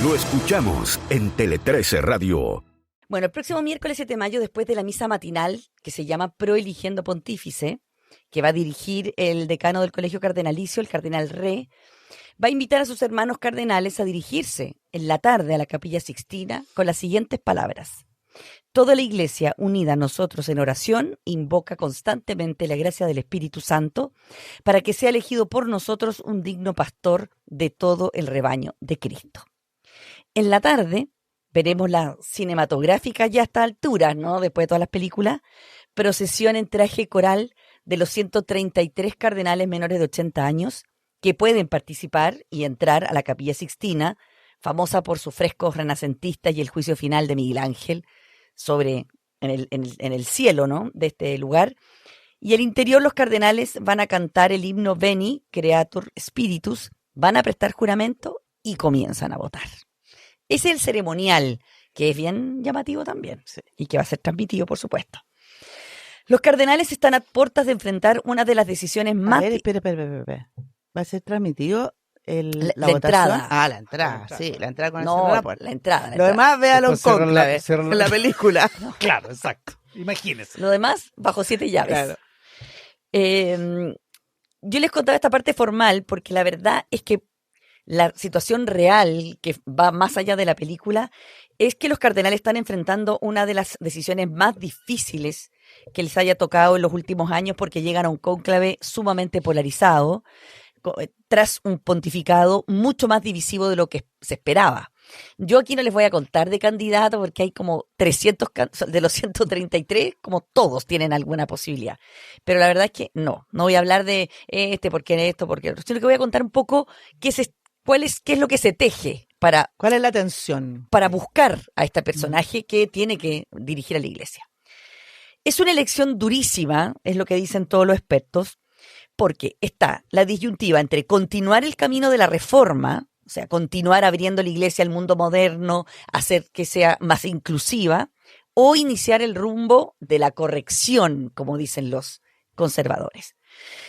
Lo escuchamos en Tele 13 Radio. Bueno, el próximo miércoles 7 de mayo, después de la misa matinal, que se llama Proeligiendo Pontífice, que va a dirigir el decano del Colegio Cardenalicio, el cardenal Re, va a invitar a sus hermanos cardenales a dirigirse en la tarde a la Capilla Sixtina con las siguientes palabras. Toda la Iglesia, unida a nosotros en oración, invoca constantemente la gracia del Espíritu Santo para que sea elegido por nosotros un digno pastor de todo el rebaño de Cristo. En la tarde veremos la cinematográfica ya a esta altura, ¿no? Después de todas las películas, procesión en traje coral de los 133 cardenales menores de 80 años que pueden participar y entrar a la Capilla Sixtina, famosa por sus frescos renacentistas y el juicio final de Miguel Ángel en el cielo, ¿no?, de este lugar. Y al interior los cardenales van a cantar el himno Veni, Creator Spiritus, van a prestar juramento y comienzan a votar. Ese es el ceremonial, que es bien llamativo también, sí, y que va a ser transmitido, por supuesto. Los cardenales están a puertas de enfrentar una de las decisiones más... Espera. ¿Va a ser transmitido la votación? Entrada. La entrada, sí, la entrada con no, el puerta. La entrada. Lo demás, véalo en conclave, cierra en la película. No. Claro, exacto. Imagínese. Lo demás, bajo 7 llaves. Claro. Yo les contaba esta parte formal porque la verdad es que la situación real, que va más allá de la película, es que los cardenales están enfrentando una de las decisiones más difíciles que les haya tocado en los últimos años, porque llegan a un cónclave sumamente polarizado, tras un pontificado mucho más divisivo de lo que se esperaba. Yo aquí no les voy a contar de candidatos porque hay como 300 de los 133, como todos tienen alguna posibilidad. Pero la verdad es que no voy a hablar de porque esto, porque otro, sino que voy a contar un poco qué es lo que se teje ¿Cuál es la tensión? Para buscar a este personaje que tiene que dirigir a la Iglesia. Es una elección durísima, es lo que dicen todos los expertos, porque está la disyuntiva entre continuar el camino de la reforma, o sea, continuar abriendo la Iglesia al mundo moderno, hacer que sea más inclusiva, o iniciar el rumbo de la corrección, como dicen los conservadores.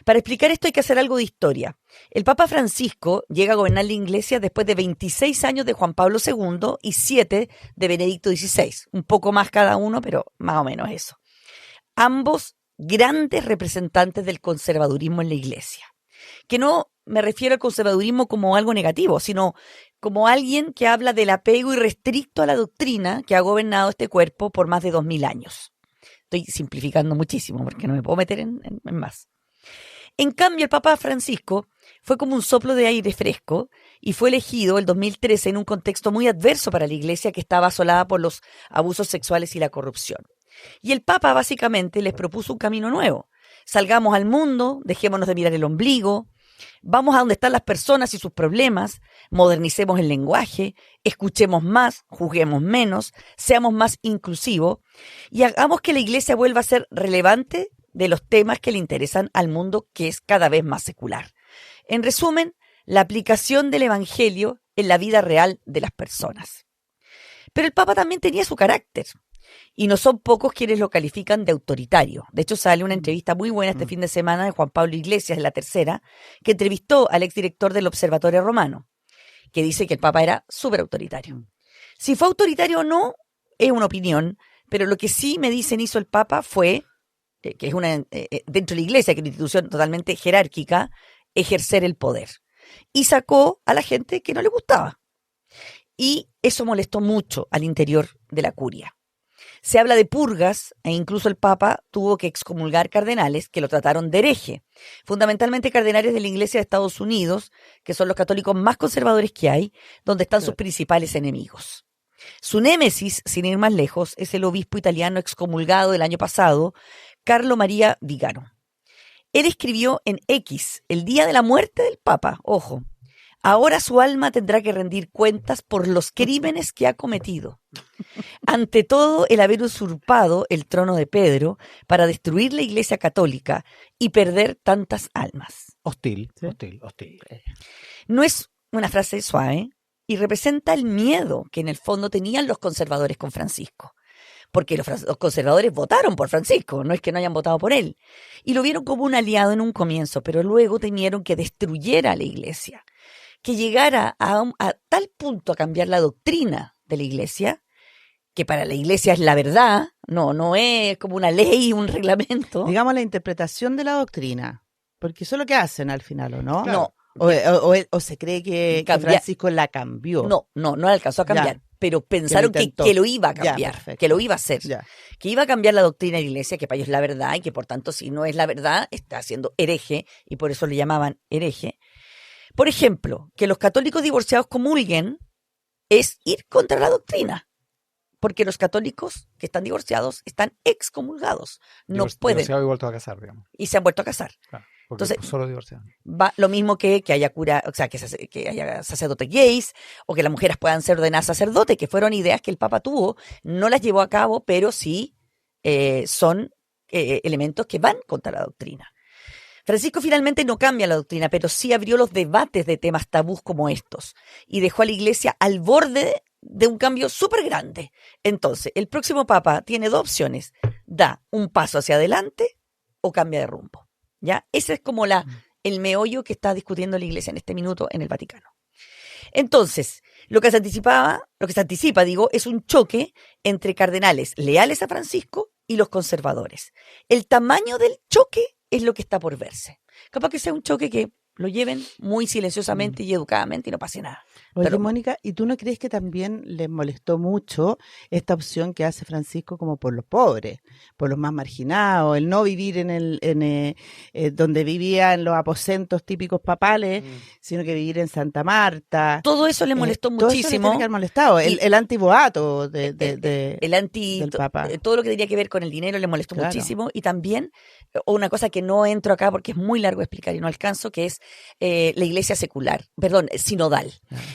Para explicar esto hay que hacer algo de historia. El Papa Francisco llega a gobernar la Iglesia después de 26 años de Juan Pablo II y 7 de Benedicto XVI. Un poco más cada uno, pero más o menos eso. Ambos grandes representantes del conservadurismo en la Iglesia. Que no me refiero al conservadurismo como algo negativo, sino como alguien que habla del apego irrestricto a la doctrina que ha gobernado este cuerpo por más de 2000 años. Estoy simplificando muchísimo porque no me puedo meter en más. En cambio, el Papa Francisco fue como un soplo de aire fresco y fue elegido el 2013 en un contexto muy adverso para la Iglesia, que estaba asolada por los abusos sexuales y la corrupción. Y el Papa básicamente les propuso un camino nuevo. Salgamos al mundo, dejémonos de mirar el ombligo, vamos a donde están las personas y sus problemas, modernicemos el lenguaje, escuchemos más, juzguemos menos, seamos más inclusivos y hagamos que la Iglesia vuelva a ser relevante de los temas que le interesan al mundo, que es cada vez más secular. En resumen, la aplicación del Evangelio en la vida real de las personas. Pero el Papa también tenía su carácter. Y no son pocos quienes lo califican de autoritario. De hecho, sale una entrevista muy buena este fin de semana de Juan Pablo Iglesias, en La Tercera, que entrevistó al exdirector del Observatorio Romano, que dice que el Papa era súper autoritario. Si fue autoritario o no, es una opinión, pero lo que sí me dicen hizo el Papa fue, que es dentro de la Iglesia, que es una institución totalmente jerárquica, ejercer el poder. Y sacó a la gente que no le gustaba. Y eso molestó mucho al interior de la curia. Se habla de purgas e incluso el Papa tuvo que excomulgar cardenales que lo trataron de hereje. Fundamentalmente cardenales de la Iglesia de Estados Unidos, que son los católicos más conservadores que hay, donde están sus principales enemigos. Su némesis, sin ir más lejos, es el obispo italiano excomulgado el año pasado, Carlo Maria Vigano. Él escribió en X, el día de la muerte del Papa, ojo, ahora su alma tendrá que rendir cuentas por los crímenes que ha cometido. Ante todo, el haber usurpado el trono de Pedro para destruir la Iglesia Católica y perder tantas almas. Hostil. No es una frase suave y representa el miedo que en el fondo tenían los conservadores con Francisco. Porque los conservadores votaron por Francisco, no es que no hayan votado por él. Y lo vieron como un aliado en un comienzo, pero luego temieron que destruyera la Iglesia, que llegara a tal punto a cambiar la doctrina de la Iglesia, que para la Iglesia es la verdad, no es como una ley, un reglamento. Digamos la interpretación de la doctrina, porque eso es lo que hacen al final, ¿o no? No, O se cree que Francisco la cambió. no alcanzó a cambiar, Ya. pero pensaron que lo iba a Ya, cambiar, perfecto. que lo iba a hacer, Ya. que iba a cambiar la doctrina de la Iglesia, que para ellos es la verdad y que por tanto si no es la verdad está siendo hereje y por eso le llamaban hereje. Por ejemplo, que los católicos divorciados comulguen es ir contra la doctrina, porque los católicos que están divorciados están excomulgados, no pueden Divorciado y vuelto a casar, digamos. y se han vuelto a casar. Claro, porque Entonces, solo divorciado. Va lo mismo que haya cura, o sea, que haya sacerdotes gays o que las mujeres puedan ser ordenadas sacerdotes, que fueron ideas que el Papa tuvo, no las llevó a cabo, pero sí son elementos que van contra la doctrina. Francisco finalmente no cambia la doctrina, pero sí abrió los debates de temas tabús como estos y dejó a la Iglesia al borde de un cambio súper grande. Entonces, el próximo Papa tiene dos opciones: da un paso hacia adelante o cambia de rumbo. ¿Ya? Ese es como el meollo que está discutiendo la Iglesia en este minuto en el Vaticano. Entonces, lo que se anticipa, es un choque entre cardenales leales a Francisco y los conservadores. El tamaño del choque es lo que está por verse. Capaz que sea un choque que lo lleven muy silenciosamente y educadamente y no pase nada. Oye, Pero- Mónica, ¿y tú no crees que también les molestó mucho esta opción que hace Francisco como por los pobres, por los más marginados, el no vivir donde vivían los aposentos típicos papales, sino que vivir en Santa Marta? Todo eso le molestó Todo eso le muchísimo. tiene que haber molestado. Y- El antiboato del Papa. Todo lo que tenía que ver con el dinero le molestó Claro. muchísimo. Y también una cosa que no entro acá porque es muy largo de explicar y no alcanzo, que es la iglesia secular, sinodal,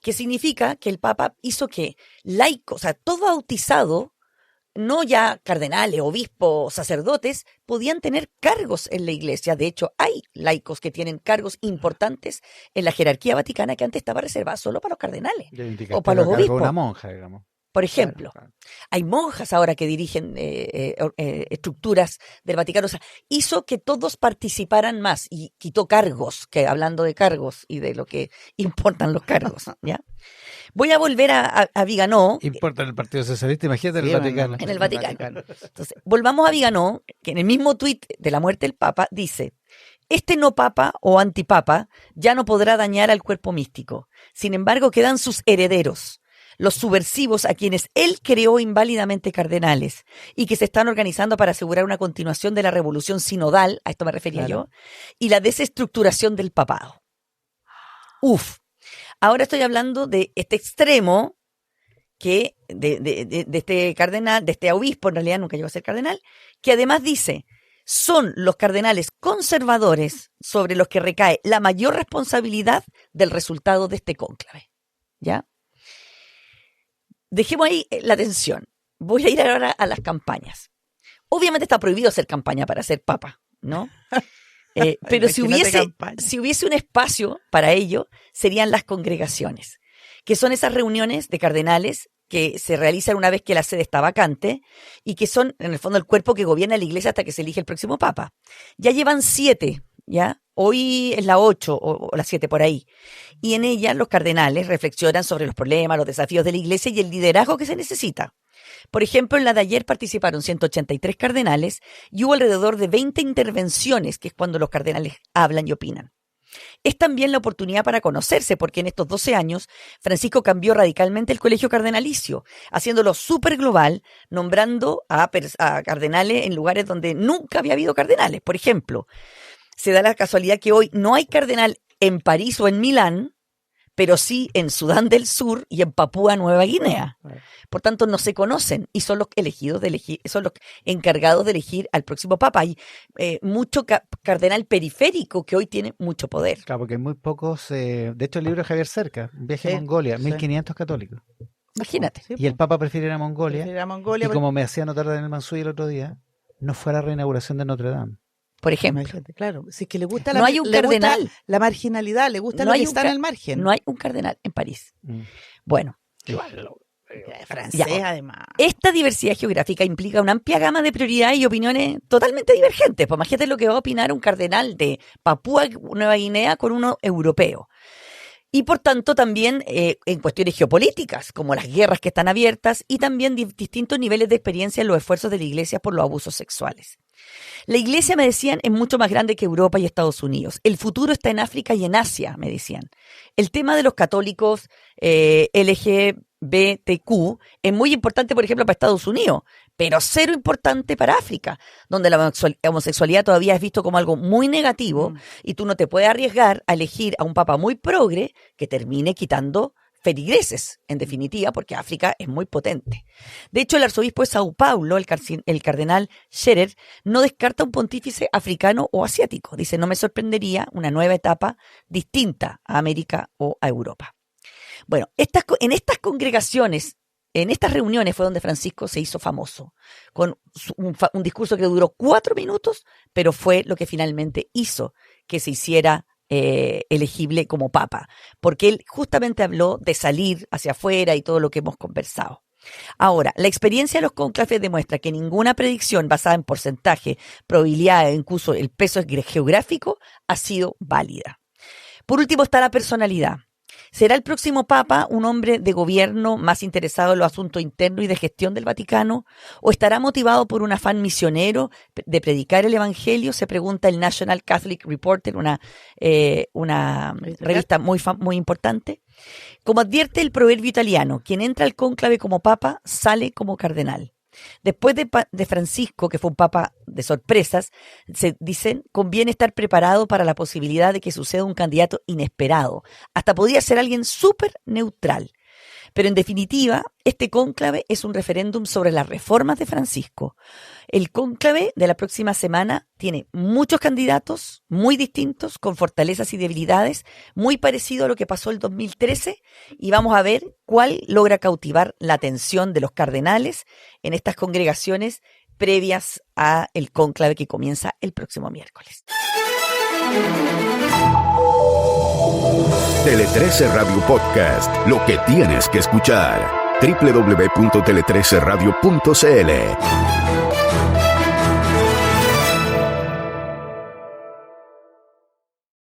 que significa que el Papa hizo que laicos, o sea, todo bautizado, no ya cardenales, obispos, sacerdotes, podían tener cargos en la iglesia. De hecho, hay laicos que tienen cargos importantes en la jerarquía vaticana que antes estaba reservada solo para los cardenales. O para los obispos. Una monja, digamos. Por ejemplo, Claro. hay monjas ahora que dirigen estructuras del Vaticano. O sea, hizo que todos participaran más y quitó cargos, que hablando de cargos y de lo que importan los cargos, ¿ya? Voy a volver a Viganó. Importa en el Partido Socialista, imagínate en Sí, el bueno, Vaticano. En el Vaticano. Entonces, volvamos a Viganó, que en el mismo tuit de la muerte del Papa dice: este no papa o antipapa ya no podrá dañar al cuerpo místico. Sin embargo, quedan sus herederos, los subversivos a quienes él creó inválidamente cardenales y que se están organizando para asegurar una continuación de la revolución sinodal, a esto me refería Claro. yo, y la desestructuración del papado. Uf. Ahora estoy hablando de este extremo que de este cardenal, de este obispo, en realidad nunca llegó a ser cardenal, que además dice: son los cardenales conservadores sobre los que recae la mayor responsabilidad del resultado de este cónclave. ¿Ya? Dejemos ahí la tensión. Voy a ir ahora a las campañas. Obviamente está prohibido hacer campaña para ser papa, ¿no? Pero si hubiese un espacio para ello, serían las congregaciones, que son esas reuniones de cardenales que se realizan una vez que la sede está vacante y que son, en el fondo, el cuerpo que gobierna la iglesia hasta que se elige el próximo papa. Ya llevan 7, ¿ya? Hoy es la 8 o la 7 por ahí. Y en ellas los cardenales reflexionan sobre los problemas, los desafíos de la iglesia y el liderazgo que se necesita. Por ejemplo, en la de ayer participaron 183 cardenales y hubo alrededor de 20 intervenciones, que es cuando los cardenales hablan y opinan. Es también la oportunidad para conocerse, porque en estos 12 años Francisco cambió radicalmente el colegio cardenalicio, haciéndolo súper global, nombrando a cardenales en lugares donde nunca había habido cardenales. Por ejemplo, se da la casualidad que hoy no hay cardenal en París o en Milán, pero sí en Sudán del Sur y en Papúa Nueva Guinea. Por tanto, no se conocen y son los elegidos de elegir, son los encargados de elegir al próximo papa. Hay mucho cardenal periférico que hoy tiene mucho poder. Claro, porque hay muy pocos. De hecho, el libro de Javier Cerca, un viaje Sí, a Mongolia, sí. 1500 católicos. Imagínate. Sí, Y el Papa prefiere ir a Mongolia. prefiere ir a Mongolia, Y como me hacía notar Daniel Mansuy el otro día, no fue a la reinauguración de Notre Dame. Por ejemplo, imagínate, claro. Si es que le gusta no hay un cardenal. la marginalidad, le gusta No lo hay que un está en el margen. no hay un cardenal en París. Bueno, Igual. Francés, Ya. además. esta diversidad geográfica implica una amplia gama de prioridades y opiniones totalmente divergentes. Pues imagínate lo que va a opinar un cardenal de Papúa Nueva Guinea con uno europeo. Y por tanto también en cuestiones geopolíticas, como las guerras que están abiertas y también distintos niveles de experiencia en los esfuerzos de la Iglesia por los abusos sexuales. La Iglesia, me decían, es mucho más grande que Europa y Estados Unidos. El futuro está en África y en Asia, me decían. El tema de los católicos LGBTQ es muy importante, por ejemplo, para Estados Unidos, pero cero importante para África, donde la homosexualidad todavía es visto como algo muy negativo y tú no te puedes arriesgar a elegir a un papa muy progre que termine quitando feligreses, en definitiva, porque África es muy potente. De hecho, el arzobispo de Sao Paulo, el cardenal Scherer, no descarta un pontífice africano o asiático. Dice, no me sorprendería una nueva etapa distinta a América o a Europa. Bueno, en estas congregaciones, en estas reuniones fue donde Francisco se hizo famoso, con un discurso que duró 4 minutos, pero fue lo que finalmente hizo que se hiciera elegible como papa, porque él justamente habló de salir hacia afuera y todo lo que hemos conversado. Ahora, la experiencia de los cónclaves demuestra que ninguna predicción basada en porcentaje, probabilidad e incluso el peso geográfico ha sido válida. Por último está la personalidad. ¿Será el próximo papa un hombre de gobierno más interesado en los asuntos internos y de gestión del Vaticano? ¿O estará motivado por un afán misionero de predicar el evangelio? Se pregunta el National Catholic Reporter, una revista muy importante. Como advierte el proverbio italiano, quien entra al cónclave como papa sale como cardenal. Después de Francisco, que fue un papa de sorpresas, se dicen, conviene estar preparado para la posibilidad de que suceda un candidato inesperado. Hasta podría ser alguien súper neutral. Pero en definitiva, este cónclave es un referéndum sobre las reformas de Francisco. El cónclave de la próxima semana tiene muchos candidatos muy distintos, con fortalezas y debilidades, muy parecido a lo que pasó el 2013, y vamos a ver cuál logra cautivar la atención de los cardenales en estas congregaciones previas a el cónclave que comienza el próximo miércoles. Tele 13 Radio Podcast, lo que tienes que escuchar. www.tele13radio.cl